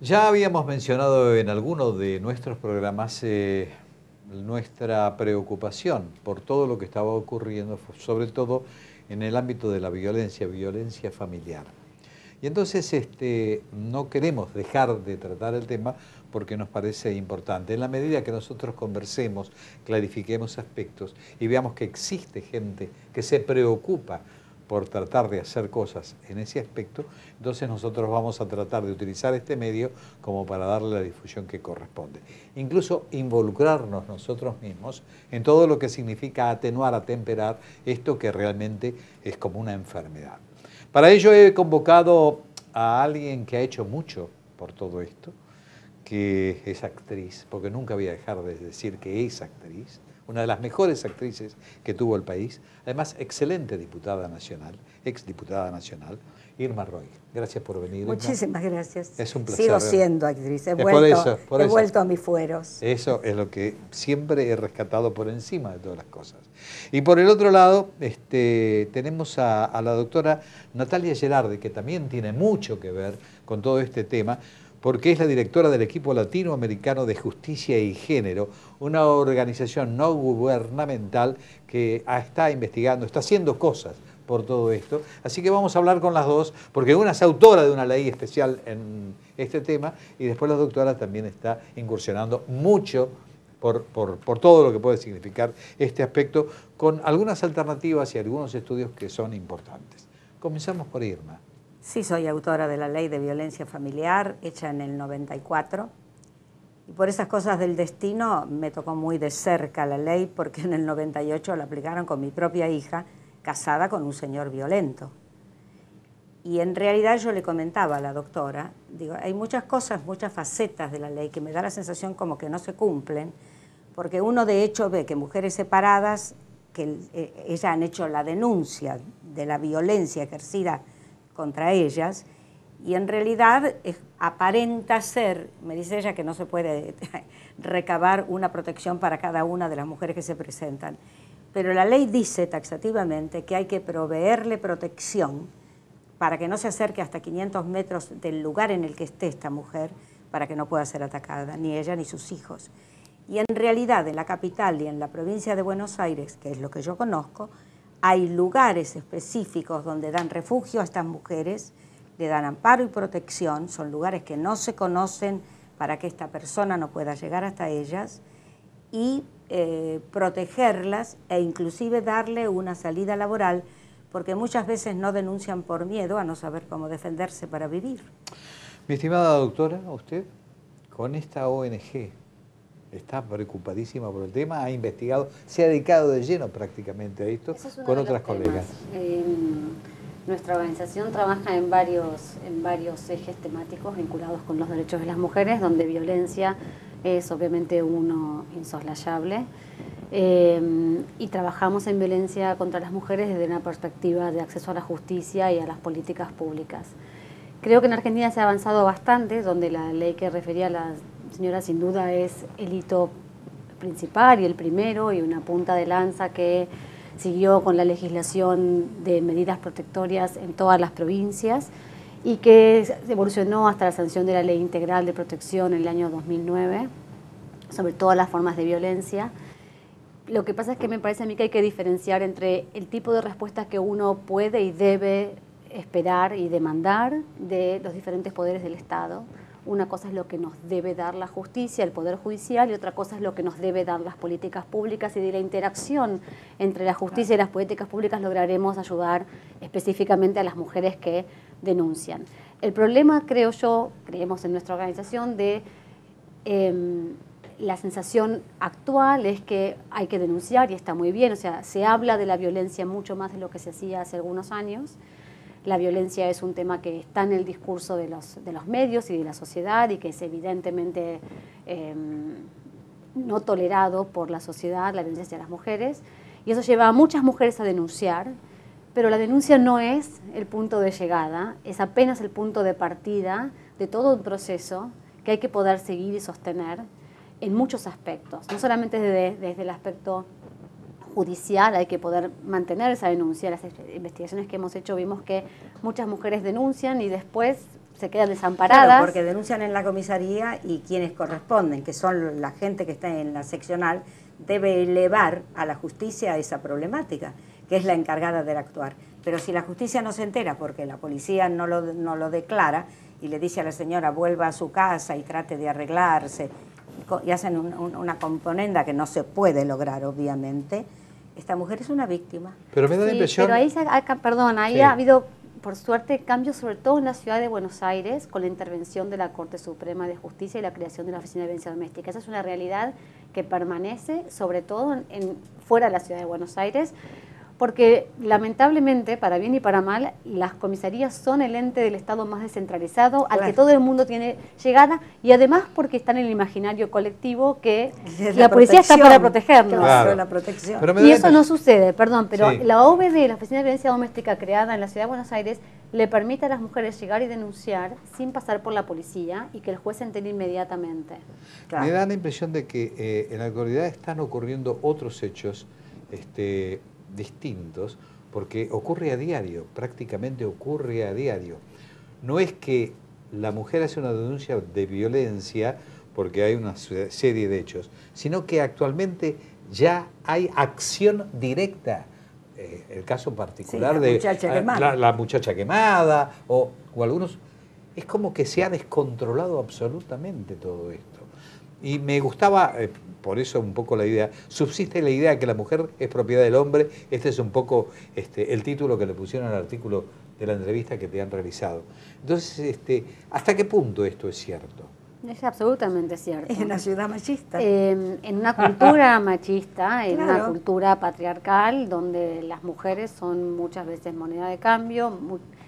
Ya habíamos mencionado en alguno de nuestros programas nuestra preocupación por todo lo que estaba ocurriendo, sobre todo en el ámbito de la violencia familiar. Y entonces no queremos dejar de tratar el tema porque nos parece importante. En la medida que nosotros conversemos, clarifiquemos aspectos y veamos que existe gente que se preocupa por tratar de hacer cosas en ese aspecto, entonces nosotros vamos a tratar de utilizar este medio como para darle la difusión que corresponde. Incluso involucrarnos nosotros mismos en todo lo que significa atenuar, atemperar esto que realmente es como una enfermedad. Para ello he convocado a alguien que ha hecho mucho por todo esto, que es actriz, porque nunca voy a dejar de decir que es actriz, una de las mejores actrices que tuvo el país, además excelente diputada nacional, exdiputada nacional, Irma Roig. Gracias por venir, Irma. Muchísimas gracias. Es un placer. Sigo siendo actriz, he vuelto a mis fueros. Eso es lo que siempre he rescatado por encima de todas las cosas. Y por el otro lado, tenemos a la doctora Natalia Gerardi, que también tiene mucho que ver con todo este tema, porque es la directora del equipo latinoamericano de justicia y género, una organización no gubernamental que está investigando, está haciendo cosas por todo esto. Así que vamos a hablar con las dos, porque una es autora de una ley especial en este tema y después la doctora también está incursionando mucho por todo lo que puede significar este aspecto, con algunas alternativas y algunos estudios que son importantes. Comenzamos por Irma. Sí, soy autora de la Ley de Violencia Familiar, hecha en el 94. Y por esas cosas del destino me tocó muy de cerca la ley, porque en el 98 la aplicaron con mi propia hija, casada con un señor violento. Y en realidad yo le comentaba a la doctora, digo, hay muchas cosas, muchas facetas de la ley que me da la sensación como que no se cumplen, porque uno de hecho ve que mujeres separadas, que ellas han hecho la denuncia de la violencia ejercida contra ellas, y en realidad aparenta ser, me dice ella, que no se puede recabar una protección para cada una de las mujeres que se presentan. Pero la ley dice taxativamente que hay que proveerle protección para que no se acerque hasta 500 metros del lugar en el que esté esta mujer, para que no pueda ser atacada, ni ella ni sus hijos. Y en realidad en la capital y en la provincia de Buenos Aires, que es lo que yo conozco, hay lugares específicos donde dan refugio a estas mujeres, le dan amparo y protección, son lugares que no se conocen para que esta persona no pueda llegar hasta ellas, y protegerlas e inclusive darle una salida laboral, porque muchas veces no denuncian por miedo a no saber cómo defenderse para vivir. Mi estimada doctora, usted con esta ONG está preocupadísima por el tema, ha investigado, se ha dedicado de lleno prácticamente a esto con otras colegas. Nuestra organización trabaja en varios ejes temáticos vinculados con los derechos de las mujeres, donde violencia es obviamente uno insoslayable. Y trabajamos en violencia contra las mujeres desde una perspectiva de acceso a la justicia y a las políticas públicas. Creo que en Argentina se ha avanzado bastante, donde la ley que refería a la señora sin duda es el hito principal y el primero, y una punta de lanza que siguió con la legislación de medidas protectorias en todas las provincias y que evolucionó hasta la sanción de la Ley Integral de Protección en el año 2009 sobre todas las formas de violencia. Lo que pasa es que me parece a mí que hay que diferenciar entre el tipo de respuestas que uno puede y debe esperar y demandar de los diferentes poderes del Estado. Una cosa es lo que nos debe dar la justicia, el Poder Judicial, y otra cosa es lo que nos debe dar las políticas públicas, y de la interacción entre la justicia y las políticas públicas lograremos ayudar específicamente a las mujeres que denuncian. El problema, creo yo, creemos en nuestra organización, de la sensación actual es que hay que denunciar y está muy bien, o sea, se habla de la violencia mucho más de lo que se hacía hace algunos años. La violencia es un tema que está en el discurso de los medios y de la sociedad, y que es evidentemente no tolerado por la sociedad, la violencia hacia las mujeres, y eso lleva a muchas mujeres a denunciar, pero la denuncia no es el punto de llegada, es apenas el punto de partida de todo un proceso que hay que poder seguir y sostener en muchos aspectos, no solamente desde el aspecto judicial, hay que poder mantener esa denuncia. Las investigaciones que hemos hecho vimos que muchas mujeres denuncian y después se quedan desamparadas. Claro, porque denuncian en la comisaría y quienes corresponden, que son la gente que está en la seccional, debe elevar a la justicia esa problemática, que es la encargada de actuar. Pero si la justicia no se entera porque la policía no lo declara y le dice a la señora vuelva a su casa y trate de arreglarse, y hacen una componenda que no se puede lograr, obviamente, esta mujer es una víctima. Pero me da la impresión... Pero ahí ha habido, por suerte, cambios, sobre todo en la ciudad de Buenos Aires, con la intervención de la Corte Suprema de Justicia y la creación de la Oficina de Violencia Doméstica. Esa es una realidad que permanece, sobre todo fuera de la ciudad de Buenos Aires, porque lamentablemente, para bien y para mal, las comisarías son el ente del Estado más descentralizado, al que todo el mundo tiene llegada, y además porque está en el imaginario colectivo que la policía está para protegernos. Claro, la protección. Y eso no sucede, perdón, pero la OVD, la Oficina de Violencia Doméstica creada en la ciudad de Buenos Aires, le permite a las mujeres llegar y denunciar sin pasar por la policía y que el juez se entere inmediatamente. Me da la impresión de que en la actualidad están ocurriendo otros hechos distintos, porque ocurre a diario, prácticamente ocurre a diario. No es que la mujer hace una denuncia de violencia porque hay una serie de hechos, sino que actualmente ya hay acción directa. El caso particular de la muchacha quemada o algunos, es como que se ha descontrolado absolutamente todo esto. Y me gustaba, por eso un poco la idea, subsiste la idea de que la mujer es propiedad del hombre. Este es un poco el título que le pusieron al artículo de la entrevista que te han realizado. Entonces, ¿hasta qué punto esto es cierto? Es absolutamente cierto. Es una ciudad machista. En una cultura machista, en una cultura patriarcal, donde las mujeres son muchas veces moneda de cambio,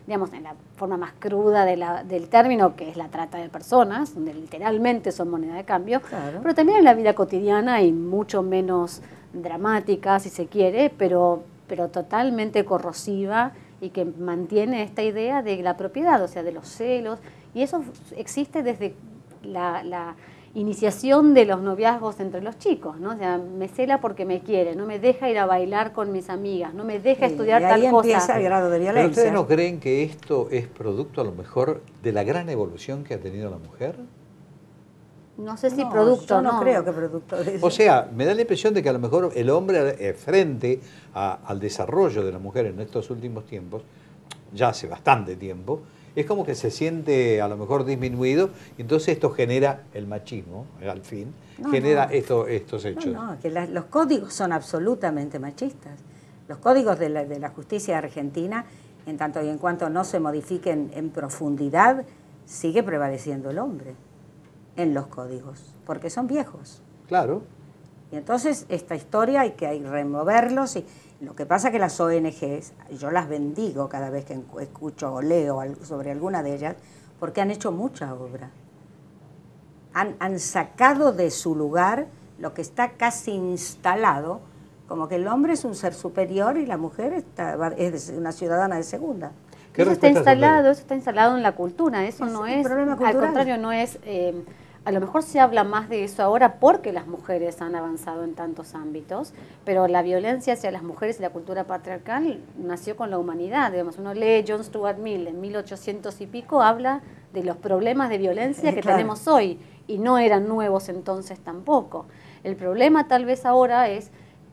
digamos, en la forma más cruda del término, que es la trata de personas, donde literalmente son moneda de cambio, pero también en la vida cotidiana y mucho menos dramática, si se quiere, pero totalmente corrosiva y que mantiene esta idea de la propiedad, o sea, de los celos, y eso existe desde la iniciación de los noviazgos entre los chicos, ¿no? O sea, me cela porque me quiere, no me deja ir a bailar con mis amigas, no me deja estudiar tal cosa. Y ahí empieza el grado de violencia. ¿Pero ustedes no creen que esto es producto, a lo mejor, de la gran evolución que ha tenido la mujer? No sé si producto, yo no creo que producto de eso. O sea, me da la impresión de que a lo mejor el hombre, frente al desarrollo de la mujer en estos últimos tiempos, ya hace bastante tiempo, es como que se siente a lo mejor disminuido, y entonces esto genera el machismo, al fin, genera estos hechos. No, que los códigos son absolutamente machistas. Los códigos de la justicia argentina, en tanto y en cuanto no se modifiquen en profundidad, sigue prevaleciendo el hombre en los códigos, porque son viejos. Claro. Y entonces esta historia hay que removerlos. Y lo que pasa es que las ONGs, yo las bendigo cada vez que escucho o leo sobre alguna de ellas, porque han hecho mucha obra. Han sacado de su lugar lo que está casi instalado, como que el hombre es un ser superior y la mujer es una ciudadana de segunda. Eso está instalado en la cultura, eso no es, al contrario, no es... A lo mejor se habla más de eso ahora porque las mujeres han avanzado en tantos ámbitos, pero la violencia hacia las mujeres y la cultura patriarcal nació con la humanidad. Digamos, uno lee John Stuart Mill en 1800 y pico, habla de los problemas de violencia que tenemos hoy, y no eran nuevos entonces tampoco. El problema tal vez ahora es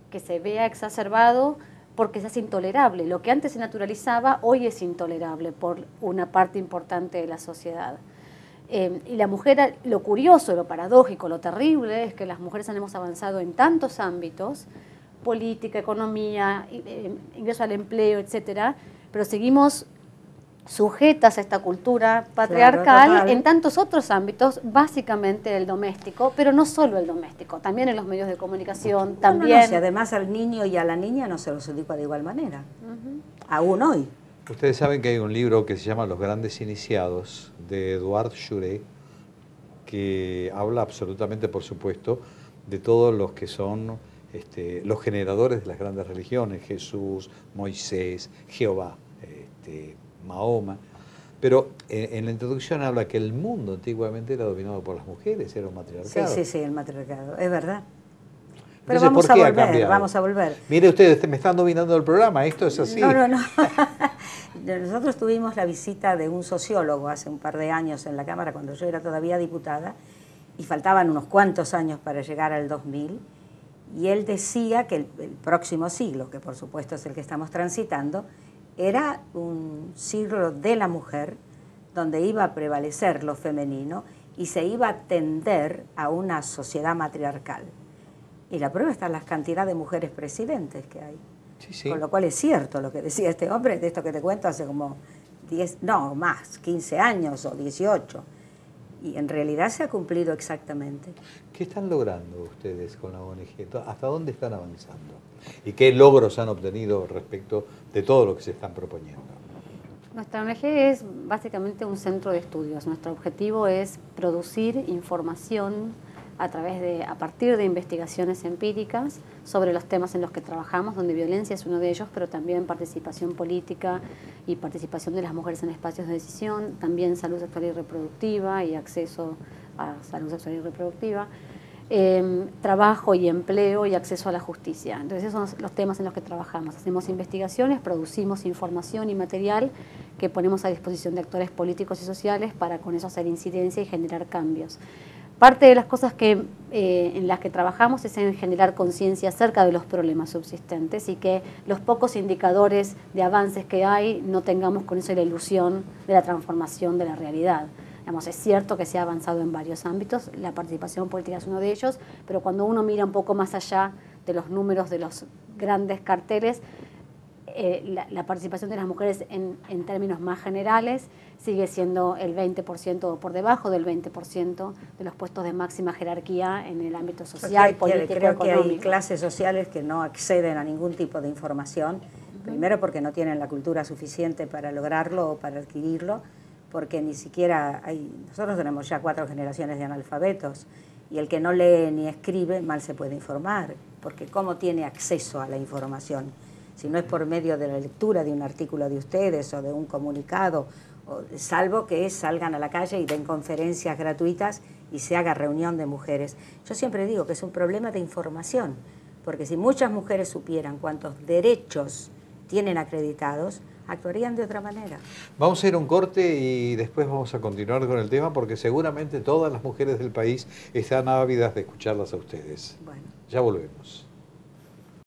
que se vea exacerbado porque se hace intolerable. Lo que antes se naturalizaba, hoy es intolerable por una parte importante de la sociedad. Y la mujer, lo curioso, lo paradójico, lo terrible es que las mujeres hemos avanzado en tantos ámbitos, política, economía, ingreso al empleo, etcétera, pero seguimos sujetas a esta cultura patriarcal en tantos otros ámbitos, básicamente el doméstico, pero no solo el doméstico, también en los medios de comunicación, también... Si además al niño y a la niña no se los educa de igual manera, aún hoy. Ustedes saben que hay un libro que se llama Los Grandes Iniciados, de Eduard Juré, que habla absolutamente, por supuesto, de todos los que son los generadores de las grandes religiones, Jesús, Moisés, Jehová, Mahoma. Pero en la introducción habla que el mundo antiguamente era dominado por las mujeres, era un matriarcado. Sí, el matriarcado, es verdad. Pero Entonces, vamos ¿por a qué ha volver, cambiado? vamos a volver. Mire usted, me están dominando el programa, esto es así. No. Nosotros tuvimos la visita de un sociólogo hace un par de años en la Cámara, cuando yo era todavía diputada, y faltaban unos cuantos años para llegar al 2000, y él decía que el próximo siglo, que por supuesto es el que estamos transitando, era un siglo de la mujer, donde iba a prevalecer lo femenino y se iba a tender a una sociedad matriarcal. Y la prueba está en la cantidad de mujeres presidentes que hay. Sí, sí. Con lo cual es cierto lo que decía este hombre, de esto que te cuento hace como 10, no, más, 15 años o 18. Y en realidad se ha cumplido exactamente. ¿Qué están logrando ustedes con la ONG? ¿Hasta dónde están avanzando? ¿Y qué logros han obtenido respecto de todo lo que se están proponiendo? Nuestra ONG es básicamente un centro de estudios. Nuestro objetivo es producir información a partir de investigaciones empíricas sobre los temas en los que trabajamos, donde violencia es uno de ellos, pero también participación política y participación de las mujeres en espacios de decisión, también salud sexual y reproductiva y acceso a salud sexual y reproductiva, trabajo y empleo y acceso a la justicia. Entonces esos son los temas en los que trabajamos. Hacemos investigaciones, producimos información y material que ponemos a disposición de actores políticos y sociales para con eso hacer incidencia y generar cambios. Parte de las cosas en las que trabajamos es en generar conciencia acerca de los problemas subsistentes y que los pocos indicadores de avances que hay no tengamos con eso la ilusión de la transformación de la realidad. Digamos, es cierto que se ha avanzado en varios ámbitos, la participación política es uno de ellos, pero cuando uno mira un poco más allá de los números de los grandes carteles, la participación de las mujeres en términos más generales sigue siendo el 20% o por debajo del 20% de los puestos de máxima jerarquía en el ámbito social, político, creo económico. que hay clases sociales que no acceden a ningún tipo de información, primero porque no tienen la cultura suficiente para lograrlo o para adquirirlo, porque ni siquiera hay, nosotros tenemos ya 4 generaciones de analfabetos, y el que no lee ni escribe mal se puede informar, porque ¿cómo tiene acceso a la información? Si no es por medio de la lectura de un artículo de ustedes o de un comunicado, salvo que salgan a la calle y den conferencias gratuitas y se haga reunión de mujeres. Yo siempre digo que es un problema de información, porque si muchas mujeres supieran cuántos derechos tienen acreditados, actuarían de otra manera. Vamos a ir a un corte y después vamos a continuar con el tema, porque seguramente todas las mujeres del país están ávidas de escucharlas a ustedes. Bueno. Ya volvemos.